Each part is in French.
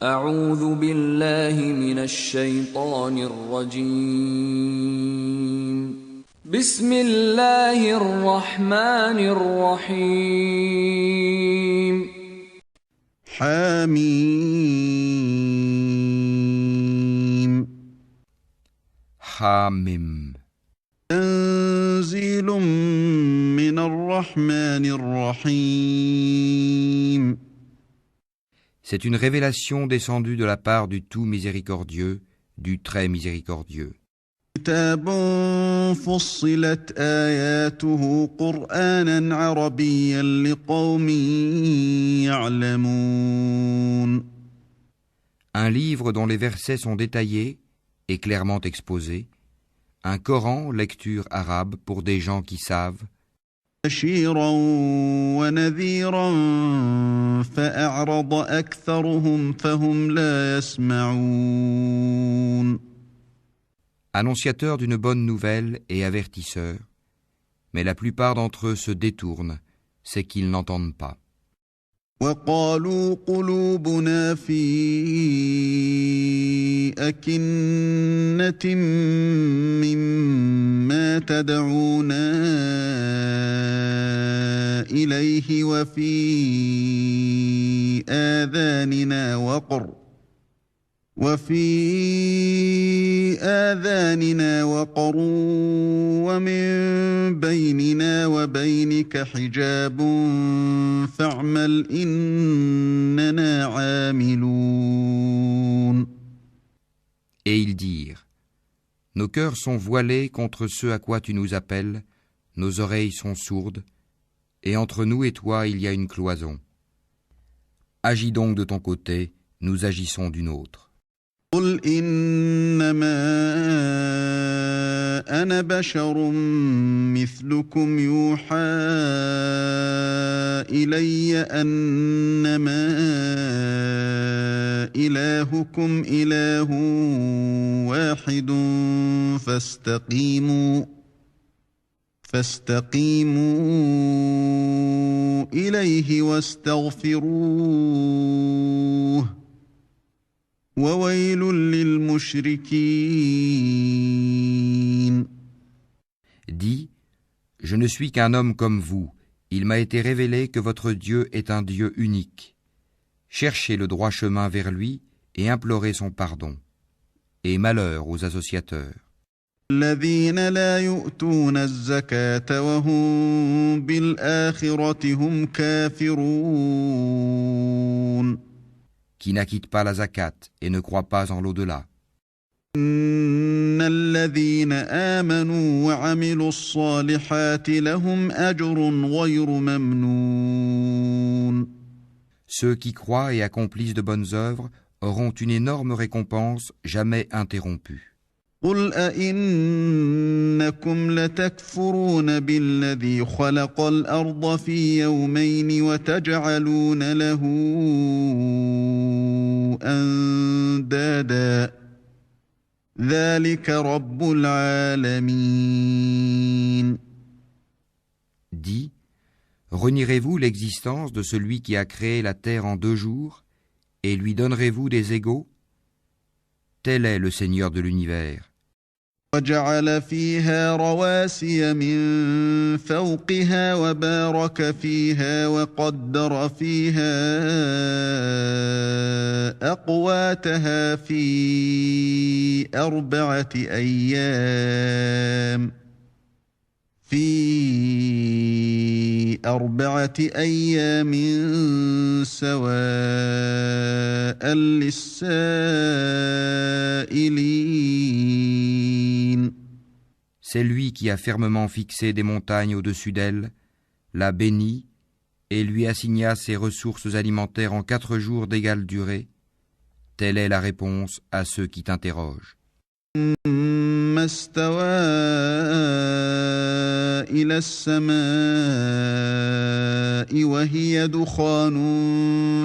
أعوذ بالله من الشيطان الرجيم بسم الله الرحمن الرحيم حميم حامim. تنزيل من الرحمن الرحيم. C'est une révélation descendue de la part du tout miséricordieux, du très miséricordieux. كتاب فصلت آياته قرآنا عربيا لقوم يعلمون. Un livre dont les versets sont détaillés et clairement exposés, un Coran, lecture arabe pour des gens qui savent, بشيرا ونذيرا فأعرض أكثرهم فهم لا يسمعون. annonciateur d'une bonne nouvelle et avertisseur, mais la plupart d'entre eux se détournent, c'est qu'ils n'entendent pas. وقالوا قلوبنا في أكنة مما تدعونا إليه وفي آذاننا وقر ومن بيننا وبينك حجاب فاعمل إننا عاملون. Et ils dirent, nos cœurs sont voilés contre ce à quoi tu nous appelles, nos oreilles sont sourdes, et entre nous et toi il y a une cloison. Agis donc de ton côté, nous agissons d'une autre. قل إنما أنا بشر مثلكم يوحى إلي أنما إلهكم إله واحد فاستقيموا إليه واستغفروه وَوَيْلٌ لِلْمُشْرِكِينَ. Dis, je ne suis qu'un homme comme vous, il m'a été révélé que votre Dieu est un Dieu unique. Cherchez le droit chemin vers lui et implorez son pardon. Et malheur aux associateurs. الَّذِينَ لَا يُؤْتُونَ الزَّكَاةَ وَهُمْ بِالْآخِرَةِ هُمْ كَافِرُونَ. Qui n'acquittent pas la zakat et ne croient pas en l'au-delà. إِنَّ الَّذِينَ آمَنُوا وَعَمِلُوا الصَّالِحَاتِ لَهُمْ أَجْرٌ غَيْرُ مَمْنُونٍ. Ceux qui croient et accomplissent de bonnes œuvres auront une énorme récompense jamais interrompue. قُلْ أَئِنَّكُمْ لَتَكْفُرُونَ بِالَّذِي خَلَقَ الْأَرْضَ فِي يَوْمَيْنِ وَتَجْعَلُونَ لَهُ أَنْدَادًا ذَلِكَ رَبُّ الْعَالَمِينَ. Dis, renierez-vous l'existence de celui qui a créé la terre en 2 jours et lui donnerez-vous des égaux? Tel est le Seigneur de l'univers. وَجَعَلَ فِيهَا رَوَاسِيَ مِن فَوْقِهَا وَبَارَكَ فِيهَا وَقَدَّرَ فِيهَا أَقْوَاتَهَا فِي أَرْبَعَةِ أَيَّامٍ سَوَاءً لِلسَّائِلِينَ. C'est lui qui a fermement fixé des montagnes au-dessus d'elle, l'a bénie et lui assigna ses ressources alimentaires en 4 jours d'égale durée. Telle est la réponse à ceux qui t'interrogent. ثم استوى إلى السماء وهي دخان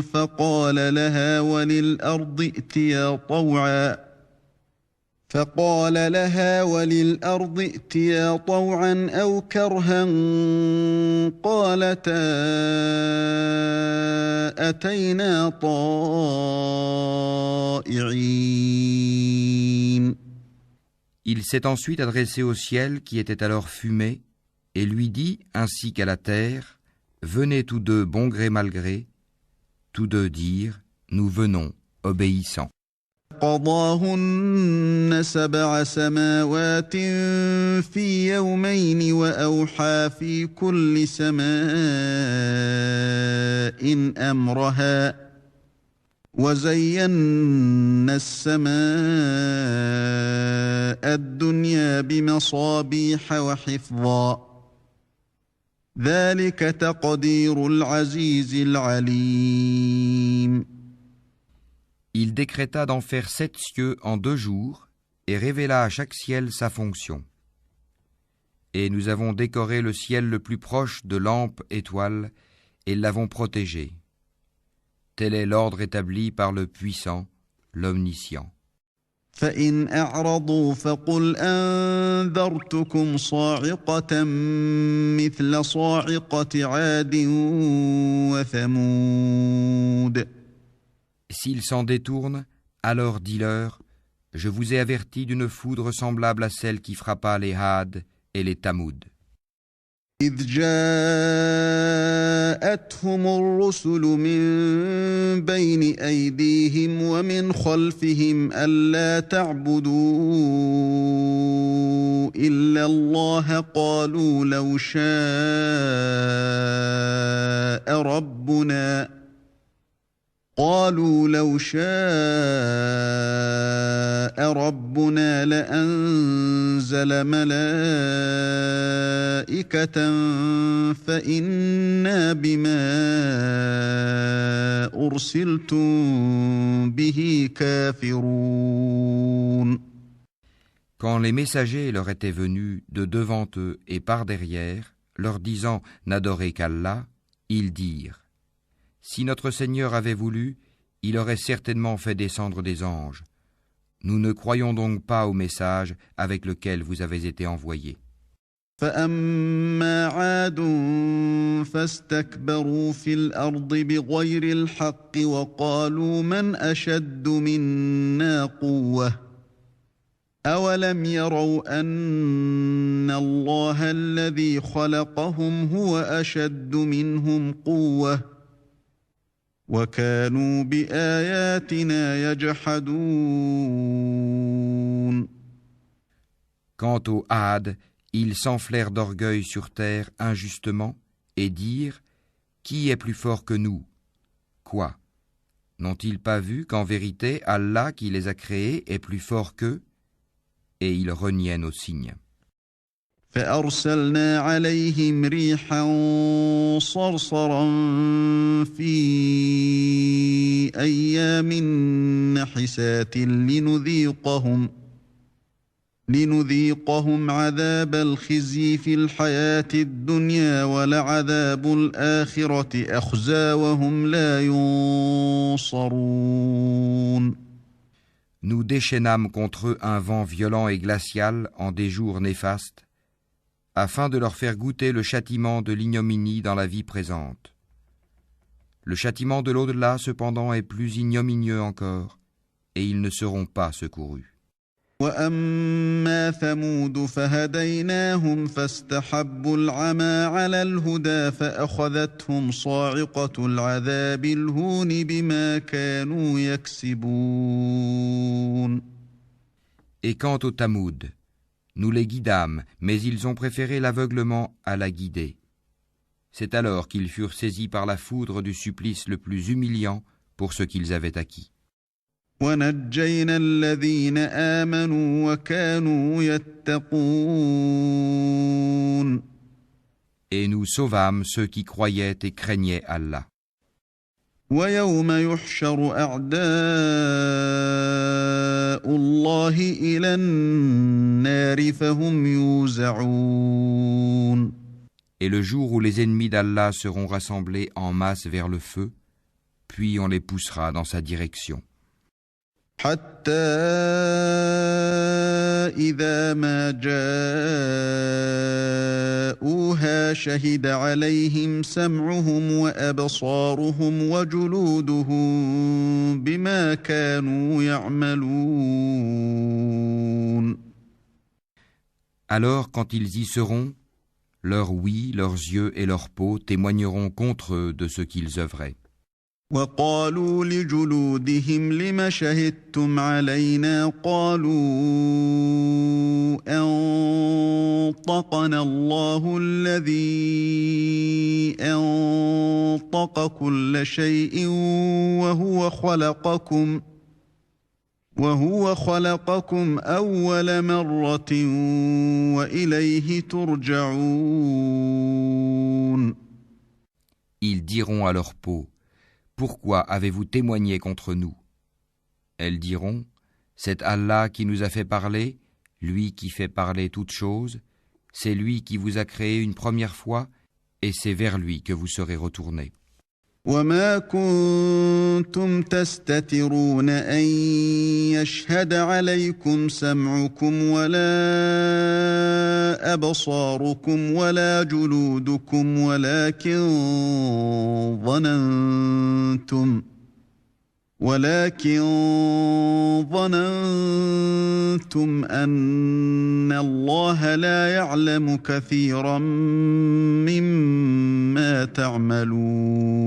فقال لها وللأرض ائتيا طوعا أو كرها قالتا أتينا طائعين طائعين. Il s'est ensuite adressé au ciel qui était alors fumé et lui dit, ainsi qu'à la terre, « Venez tous deux bon gré mal gré », tous deux dirent, « Nous venons, obéissants. » قضاهن 7 سماوات في يومين وأوحى في كل سماء أمرها وزينا السماء الدنيا بمصابيح وحفظا ذلك تقدير العزيز العليم. Il décréta d'en faire 7 cieux en 2 jours et révéla à chaque ciel sa fonction. Et nous avons décoré le ciel le plus proche de lampes étoiles et l'avons protégé. Tel est l'ordre établi par le puissant, l'omniscient. فإن أعرضوا فقل أنذرتكم صاعقة مثل صاعقة عاد وثمود. S'ils s'en détournent, alors dis-leur, je vous ai averti d'une foudre semblable à celle qui frappa les Had et les Tamoud. إذ جاءتهم الرسل من بين أيديهم ومن خلفهم ألا تعبدوا إلا الله قالوا لو شاء ربنا لأنزل ملائكة فإنا بما أرسلتم به كافرون. Quand les messagers leur étaient venus de devant eux et par derrière, leur disant « N'adorez qu'Allah », ils dirent « Si notre Seigneur avait voulu, il aurait certainement fait descendre des anges. Nous ne croyons donc pas au message avec lequel vous avez été envoyés. » فأما عاد فاستكبروا في الأرض بغير الحق وقالوا من أشد منا قوة أولم يروا أن الله الذي خلقهم هو أشد منهم قوة وكانوا بآياتنا يجحدون. Quant aux Had, ils s'enflèrent d'orgueil sur terre injustement et dirent « Qui est plus fort que nous ?» Quoi ? N'ont-ils pas vu qu'en vérité Allah qui les a créés est plus fort qu'eux ? Et ils reniaient nos signes. فأرسلنا عليهم ريحا صرصرا في أيام نحسات لنذيقهم عذاب الخزي في الحياة الدنيا ولعذاب الآخرة أخزى وهم لا ينصرون. Nous déchaînâmes contre eux un vent violent et glacial en des jours néfastes, afin de leur faire goûter le châtiment de l'ignominie dans la vie présente. Le châtiment de l'au-delà, cependant, est plus ignominieux encore, et ils ne seront pas secourus. وأما ثمود فهديناهم فاستحبوا العمى على الهدى فأخذتهم صاعقة العذاب الهون بما كانوا يكسبون. Et quant aux Tamoud, nous les guidâmes, mais ils ont préféré l'aveuglement à la guider. C'est alors qu'ils furent saisis par la foudre du supplice le plus humiliant pour ce qu'ils avaient acquis. ونجينا الذين آمنوا وكانوا يتقون. Et nous sauvâmes ceux qui croyaient et craignaient Allah. ويوم يحشر أعداء الله إلى النار فهم يوزعون. Et le jour où les ennemis d'Allah seront rassemblés en masse vers le feu, puis on les poussera dans sa direction. حتى وإذا ما جاءوها شهد عليهم سمعهم وأبصارهم وجلودهم بما كانوا يعملون. Alors, quand ils y seront, leur ouïe, leurs yeux et leur peau témoigneront contre eux de ce qu'ils œuvraient. وقالوا لجلودهم لم شهدتم علينا قالوا أنطقنا الله الذي أنطق كل شيء وهو خلقكم أول مرة وإليه ترجعون. Ils diront à leur peau: Pourquoi avez-vous témoigné contre nous? Elles diront: C'est Allah qui nous a fait parler, lui qui fait parler toutes choses, c'est lui qui vous a créé une première fois, et c'est vers lui que vous serez retournés. وما كنتم تستترون أن يشهد عليكم سمعكم ولا أبصاركم ولا جلودكم ولكن ظننتم أن الله لا يعلم كثيرا مما تعملون.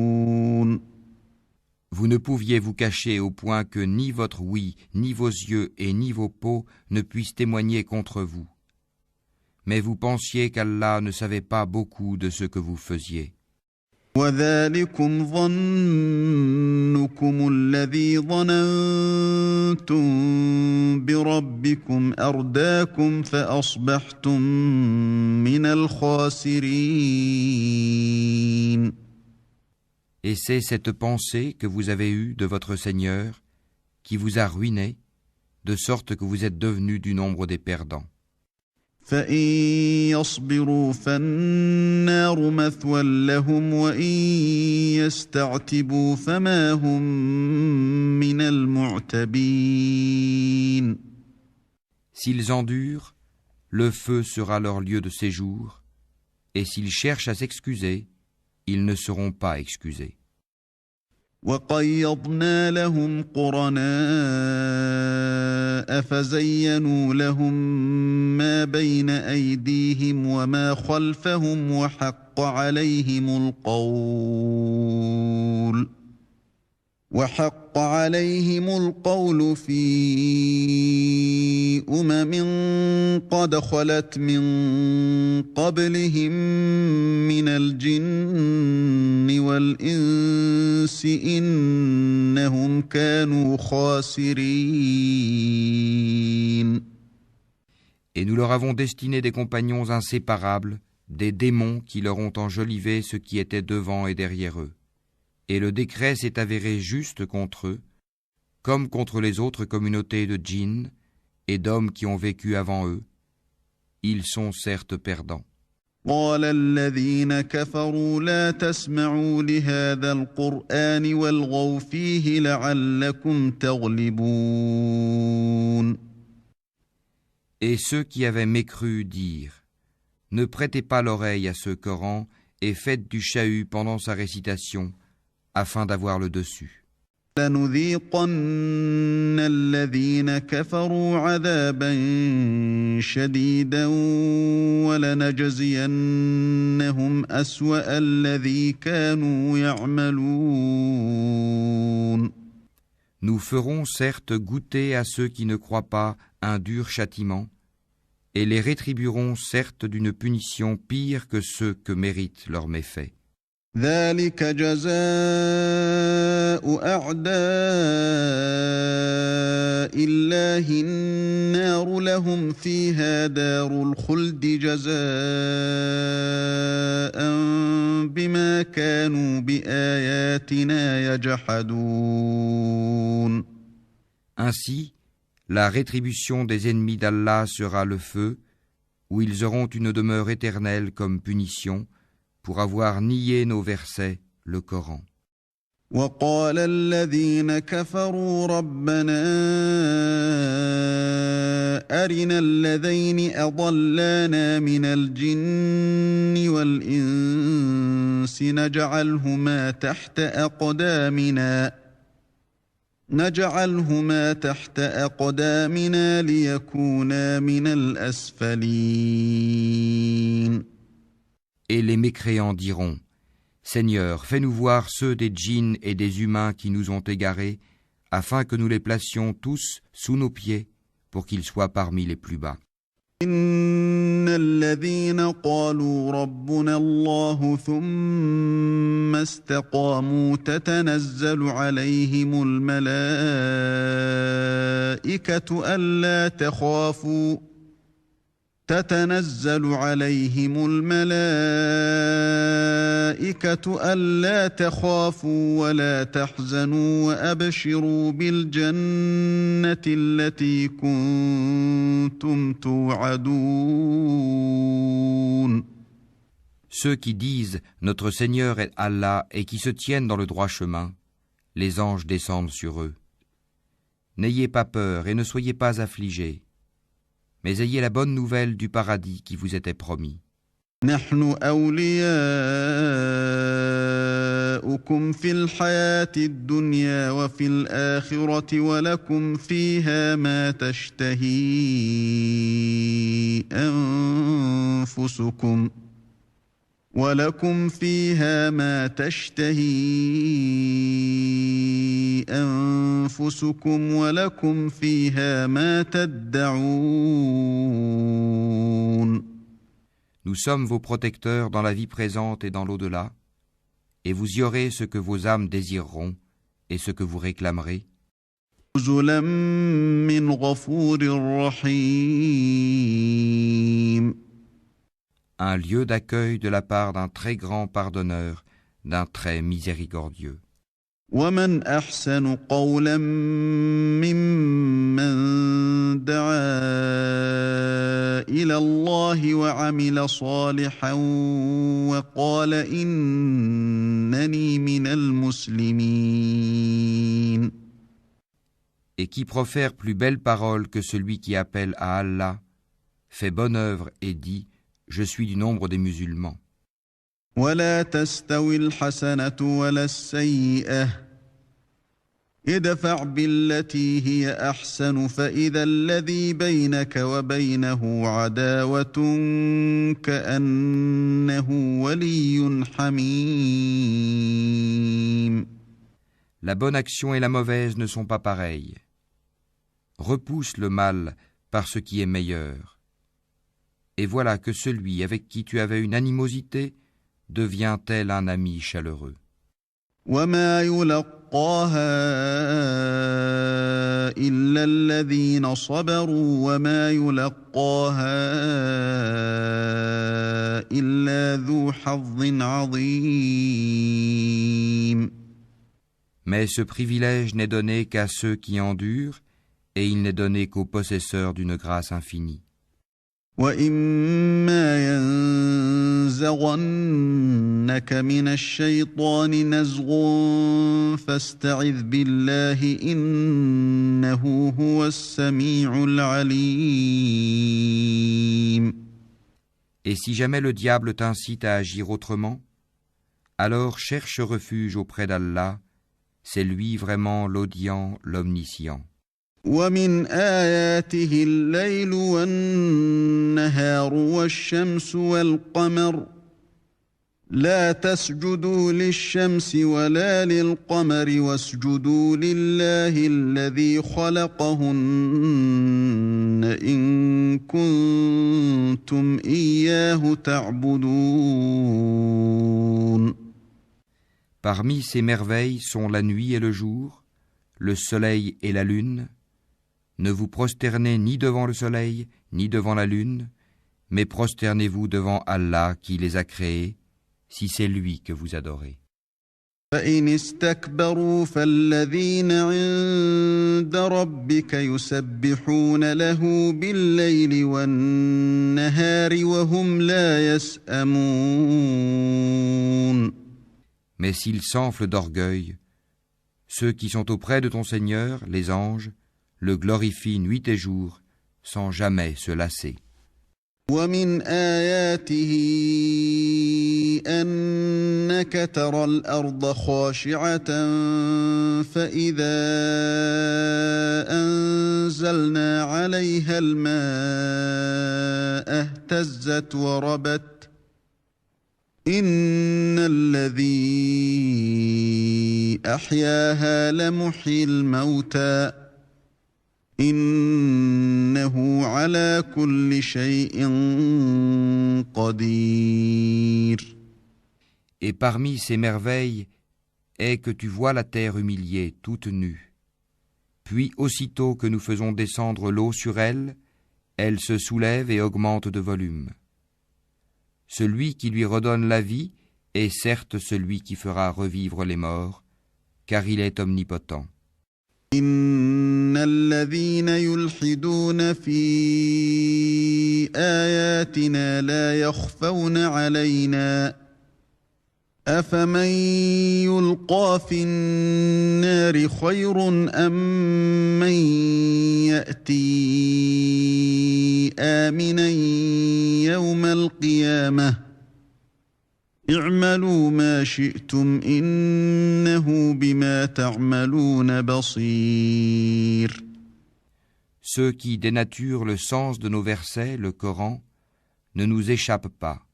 Vous ne pouviez vous cacher au point que ni votre ouïe, ni vos yeux et ni vos peaux ne puissent témoigner contre vous. Mais vous pensiez qu'Allah ne savait pas beaucoup de ce que vous faisiez. وذلكم ظنكم الذي ظننتم بربكم أرداكم فأصبحتم من الخاسرين. Et c'est cette pensée que vous avez eue de votre Seigneur qui vous a ruiné, de sorte que vous êtes devenus du nombre des perdants. فإن يصبروا فالنار مثوى لهم وإن يستعتبوا فما هم من المعتبين. S'ils endurent, le feu sera leur lieu de séjour, et s'ils cherchent à s'excuser, ils ne seront pas excusés. وقيضنا لهم قرناء فزينوا لهم ما بين أيديهم وما خلفهم وحق عليهم القول في قد خلت من قبلهم من الجن والإنس إنهم كانوا خاسرين. Et nous leur avons destiné des compagnons inséparables, des démons qui leur ont enjolivé ce qui était devant et derrière eux. Et le décret s'est avéré juste contre eux, comme contre les autres communautés de djinns et d'hommes qui ont vécu avant eux. Ils sont certes perdants. قال الذين كفروا لا تسمعوا لهذا القرآن والغوا فيه لعلكم تغلبون. Et ceux qui avaient mécru dirent: Ne prêtez pas l'oreille à ce Coran et faites du chahut pendant sa récitation, afin d'avoir le dessus. لنذيقن الذين كفروا عذابا شديدا ولنجزينهم أسوأ الذي كانوا يعملون. Nous ferons certes goûter à ceux qui ne croient pas un dur châtiment, et les rétribuerons certes d'une punition pire que ceux que méritent leurs méfaits. ذلك جزاء أعداء الله النار لهم فيها دار الخلد جزاء بما كانوا بآياتنا يجحدون. Ainsi, la rétribution des ennemis d'Allah sera le feu, où ils auront une demeure éternelle comme punition, pour avoir nié nos versets, le Coran. وقال الذين كفروا ربنا أرنا الذين أضلانا من الجن والإنس نجعلهما تحت أقدامنا ليكونا من الأسفلين. Et les mécréants diront, Seigneur, fais-nous voir ceux des djinns et des humains qui nous ont égarés, afin que nous les placions tous sous nos pieds, pour qu'ils soient parmi les plus bas. إن الذين قالوا ربنا الله ثم استقاموا تتنزل عليهم الملائكة ألا تخافوا ولا تحزنوا وأبشروا بالجنة التي كنتم توعدون. Ceux qui disent « Notre Seigneur est Allah » et qui se tiennent dans le droit chemin, les anges descendent sur eux. N'ayez pas peur et ne soyez pas affligés, mais ayez la bonne nouvelle du paradis qui vous était promis. نحن أولياؤكم في الحياة الدنيا وفي الآخرة ولكم فيها ما تشتهي أنفسكم ولكم فيها ما تدعون. Nous sommes vos protecteurs dans la vie présente et dans l'au-delà, et vous y aurez ce que vos âmes désireront et ce que vous réclamerez. نزلا من غفور رحيم. Un lieu d'accueil de la part d'un très grand pardonneur, d'un très miséricordieux. ومن أحسن قولا ممن دعا إلى الله وعمل صالحا وقال إنني من المسلمين. Et qui profère plus belle parole que celui qui appelle à Allah, fait bonne œuvre et dit « Je suis du nombre des musulmans ». ولا تستوي الحسنة ولا السيئة ادفع بالتي هي أحسن فإذا الذي بينك وبينه عداوة كأنه ولي حميم. La bonne action et la mauvaise ne sont pas pareilles. Repousse le mal par ce qui est meilleur. Et voilà que celui avec qui tu avais une animosité devient tel un ami chaleureux. وما يلقاها إلا الذين صبروا وما يلقاها إلا ذو حظ عظيم. Mais ce privilège n'est donné qu'à ceux qui endurent, et il n'est donné qu'aux possesseurs d'une grâce infinie. وَإِمَّا يَنزَغَنَّكَ مِنَ الشَّيْطَانِ نَزْغٌ فَاسْتَعِذْ بِاللَّهِ إِنَّهُ هُوَ السَّمِيعُ الْعَلِيمُ. Et si jamais le diable t'incite à agir autrement, alors cherche refuge auprès d'Allah, c'est lui vraiment l'audient, l'omniscient. ومن آياته الليل والنهار والشمس والقمر لا تسجدوا للشمس ولا للقمر واسجدوا لله الذي خلقهن إن كنتم إياه تعبدون. Parmi ces merveilles sont la nuit et le jour, le soleil et la lune. Ne vous prosternez ni devant le soleil, ni devant la lune, mais prosternez-vous devant Allah qui les a créés, si c'est lui que vous adorez. فَإِنِ اسْتَكْبَرُوا فَالَّذِينَ عِندَ رَبِّكَ يُسَبِّحُونَ لَهُ بِاللَّيْلِ وَالنَّهَارِ وَهُمْ لَا يَسْأَمُونَ. Mais s'ils s'enflent d'orgueil, Ceux qui sont auprès de ton Seigneur, les anges, le glorifient nuit et jour, sans jamais se lasser. ومن آياته أنك ترى الأرض خاشعة فإذا أنزلنا عليها الماء اهتزت وربت إن الذي أحياها لمحيي الموتى إنه على كل شيء قدير. Et parmi ces merveilles est que tu vois la terre humiliée, toute nue. Puis aussitôt que nous faisons descendre l'eau sur elle, elle se soulève et augmente de volume. Celui qui lui redonne la vie est certes celui qui fera revivre les morts, car il est omnipotent. إن الذين يلحدون في آياتنا لا يخفون علينا أفمن يلقى في النار خير أم من يأتي آمنا يوم القيامة اعملوا ما شئتم إنه بما تعملون بصير. Ceux qui dénaturent le sens de nos versets, le Coran, ne nous échappent pas.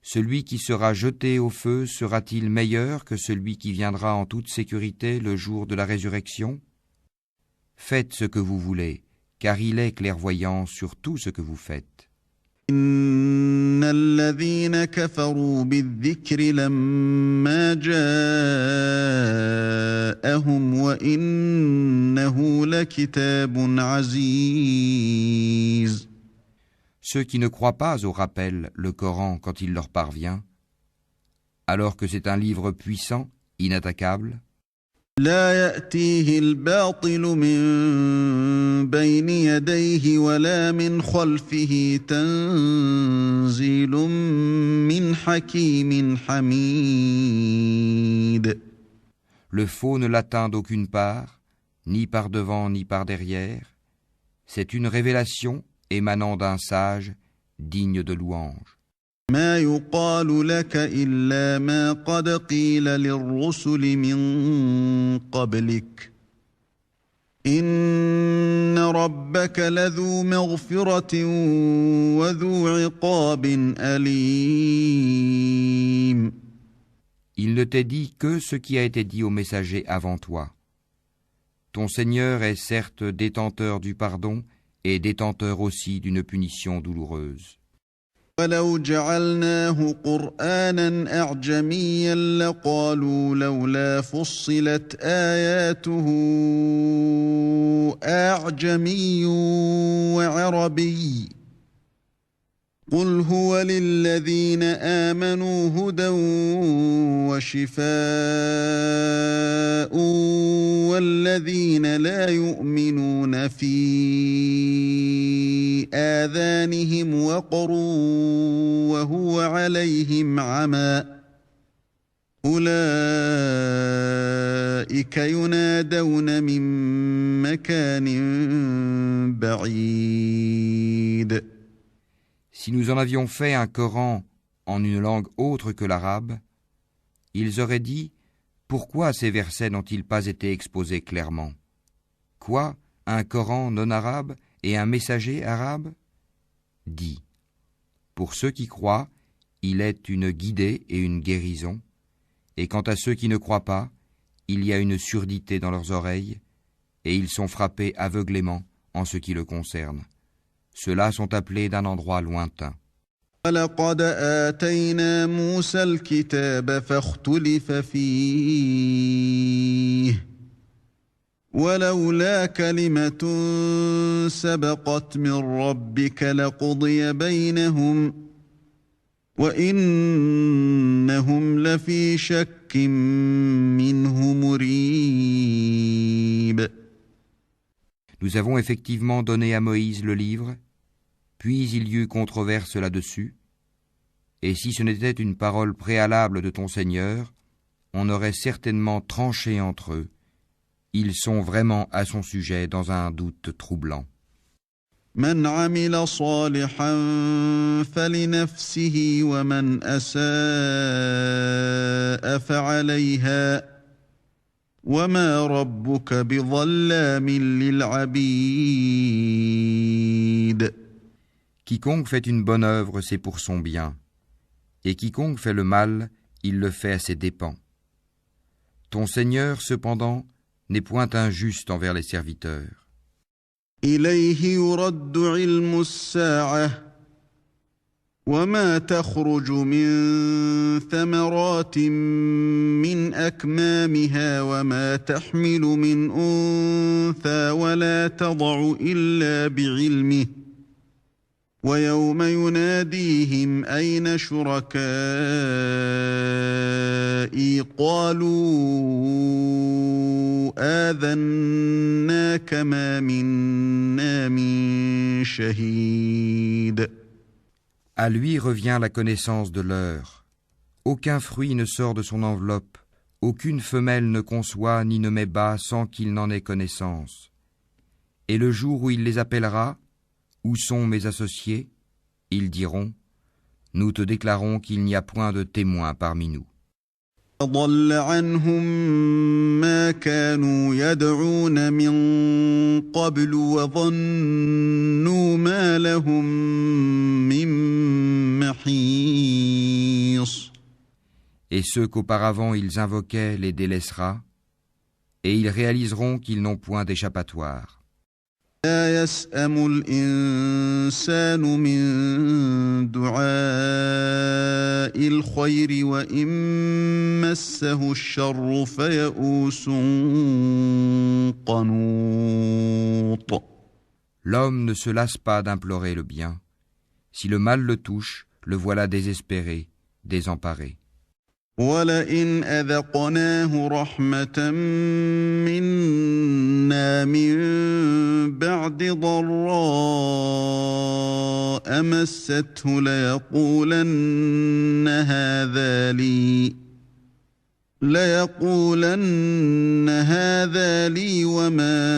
Celui qui sera jeté au feu sera-t-il meilleur que celui qui viendra en toute sécurité le jour de la résurrection? Faites ce que vous voulez, car il est clairvoyant sur tout ce que vous faites. إن الذين كفروا بالذكر لما جاءهم وإنه لكتاب عزيز. Ceux qui ne croient pas au rappel, le Coran, quand il leur parvient, alors que c'est un livre puissant, inattaquable, لا يأتيه الباطل من بين يديه ولا من خلفه تنزيل من حكيم حميد. le faux ne l'atteint d'aucune part, ni par devant ni par derrière. C'est une révélation émanant d'un sage, digne de louange. ما يقال لك إلا ما قد قيل للرسل من قبلك إن ربك لذو مغفرة وذو عقاب أليم. Il ne t'est dit que ce qui a été dit aux messagers avant toi. Ton Seigneur est certes détenteur du pardon et détenteur aussi d'une punition douloureuse. ولو جعلناه قرآنا أعجميا لقالوا لولا فصلت آياته أعجمي وعربي قل هو للذين آمنوا هدى وشفاء والذين لا يؤمنون في آذانهم وقر وهو عليهم عمى أولئك ينادون من مكان بعيد. Si nous en avions fait un Coran en une langue autre que l'arabe, ils auraient dit « Pourquoi ces versets n'ont-ils pas été exposés clairement? Quoi, un Coran non arabe et un messager arabe ?» Dis « Pour ceux qui croient, il est une guidée et une guérison, et quant à ceux qui ne croient pas, il y a une surdité dans leurs oreilles, et ils sont frappés aveuglément en ce qui le concerne. Ceux-là sont appelés d'un endroit lointain. وَلَقَدْ آتَيْنَا مُوسَى الْكِتَابَ فَاخْتُلِفَ فِيهِ وَلَوْلَا كَلِمَةٌ سَبَقَتْ مِنْ رَبِّكَ لَقُضِيَ بَيْنَهُمْ وَإِنَّهُمْ لَفِي شَكٍّ مِّنْهُ مُرِيبٍ. Nous avons effectivement donné à Moïse le livre, puis il y eut controverse là-dessus, et si ce n'était une parole préalable de ton Seigneur, on aurait certainement tranché entre eux. Ils sont vraiment à son sujet dans un doute troublant. من عمل صالحا فلنفسه ومن أساء فعليها وما ربك بظلام للعبيد. Quiconque fait une bonne œuvre, c'est pour son bien, et quiconque fait le mal, il le fait à ses dépens. Ton Seigneur, cependant, n'est point injuste envers les serviteurs. إليه يرد علم الساعة وما تخرج من ثمرات من أكمامها وما تحمل من أنثى ولا تضع إلا بعلمه ويوم يناديهم أين شركائي قالوا آذناك ما منا من شهيد. À lui revient la connaissance de l'heure. Aucun fruit ne sort de son enveloppe, aucune femelle ne conçoit ni ne met bas sans qu'il n'en ait connaissance. Et le jour où il les appellera, où sont mes associés? Ils diront, nous te déclarons qu'il n'y a point de témoins parmi nous. ضل عنهم ما كانوا يدعون من قبل وظنوا ما لهم من محيص. Et ceux qu'auparavant ils invoquaient les délaissera, et ils réaliseront qu'ils n'ont point d'échappatoire. لا يسأم الإنسان من دعاء الخير وإن مسه الشر فيئوس قنوط. L'homme ne se lasse pas d'implorer le bien. Si le mal le touche, le voilà désespéré, désemparé. وَلَئِنْ أَذَقْنَاهُ رَحْمَةً مِنَّا مِنْ بَعْدِ ضَرَّاءَ مَسَّتْهُ لَيَقُولَنَّ هَذَا لِي وَمَا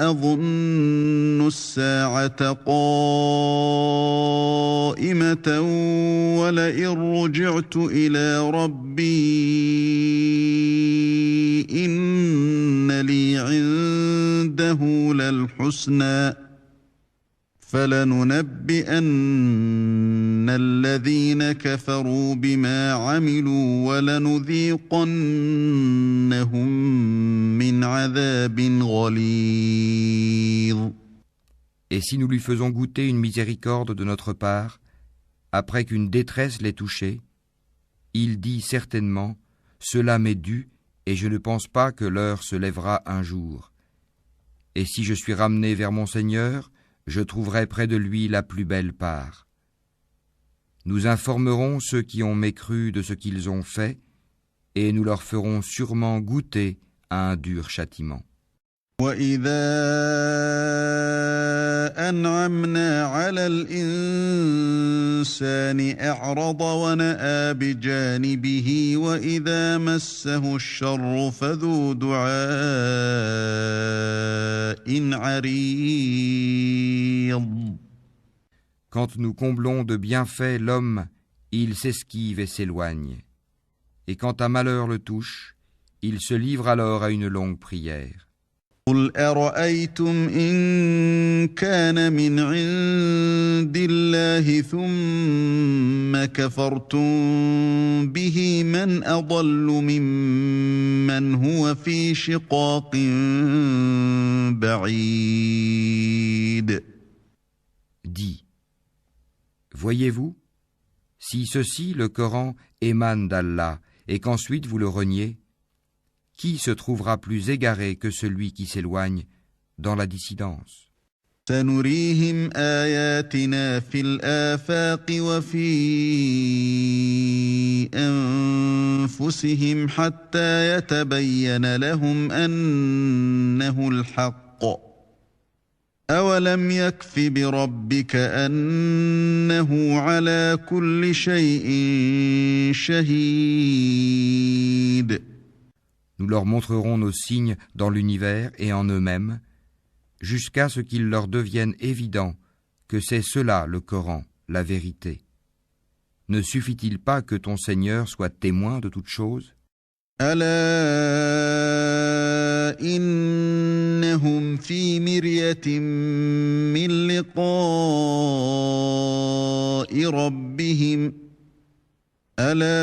أَظُنُّ السَّاعَةَ قَائِمَةً وَلَئِنْ رُجِعْتُ إِلَى رَبِّي إِنَّ لِي عِندَهُ لَلْحُسْنَى فَلَنُنَبِّئَنَّ الَّذِينَ كَفَرُوا بِمَا عَمِلُوا وَلَنُذِيقَنَّهُم مِّنْ عَذَابٍ غَلِيظٍ. Et si nous lui faisons goûter une miséricorde de notre part, après qu'une détresse l'ait touché, il dit certainement, cela m'est dû, et je ne pense pas que l'heure se lèvera un jour. Et si je suis ramené vers mon Seigneur, je trouverai près de lui la plus belle part. Nous informerons ceux qui ont mécru de ce qu'ils ont fait, et nous leur ferons sûrement goûter à un dur châtiment. وَإِذَا أَنْعَمْنَا عَلَى الْإِنسَانِ أَعْرَضَ وَنَأَىٰ بِجَانِبِهِ وَإِذَا مَسَّهُ الشَّرُّ فَذُو دُعَاءٍ عَرِيضٍ. Quand nous comblons de bienfaits l'homme, il s'esquive et s'éloigne. Et quand un malheur le touche, il se livre alors à une longue prière. قُلْ أَرَأَيْتُمْ إِنْ كَانَ مِنْ عِنْدِ اللَّهِ ثُمَّ كَفَرْتُمْ بِهِ مَنْ أَضَلُّ مِمَّنْ هُوَ فِي شِقَاقٍ بَعِيدٍ. Dis, voyez-vous, si ceci, le Coran, émane d'Allah, et qu'ensuite vous le reniez, qui se trouvera plus égaré que celui qui s'éloigne dans la dissidence? سنريهم آياتنا في الآفاق وفي أنفسهم حتى يتبين لهم أنه الحق أولم يكف بربك أنه على كل شيء شهيد. Nous leur montrerons nos signes dans l'univers et en eux-mêmes, jusqu'à ce qu'il leur devienne évident que c'est cela le Coran, la vérité. Ne suffit-il pas que ton Seigneur soit témoin de toutes choses? ألا إنهم في مرية من لقاء ربهم ألا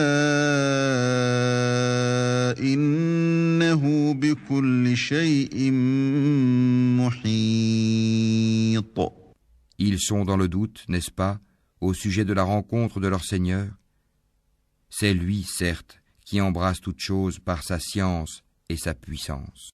إنه بكل شيء محيط. Ils sont dans le doute, n'est-ce pas, au sujet de la rencontre de leur Seigneur? C'est lui, certes, qui embrasse toutes choses par sa science et sa puissance.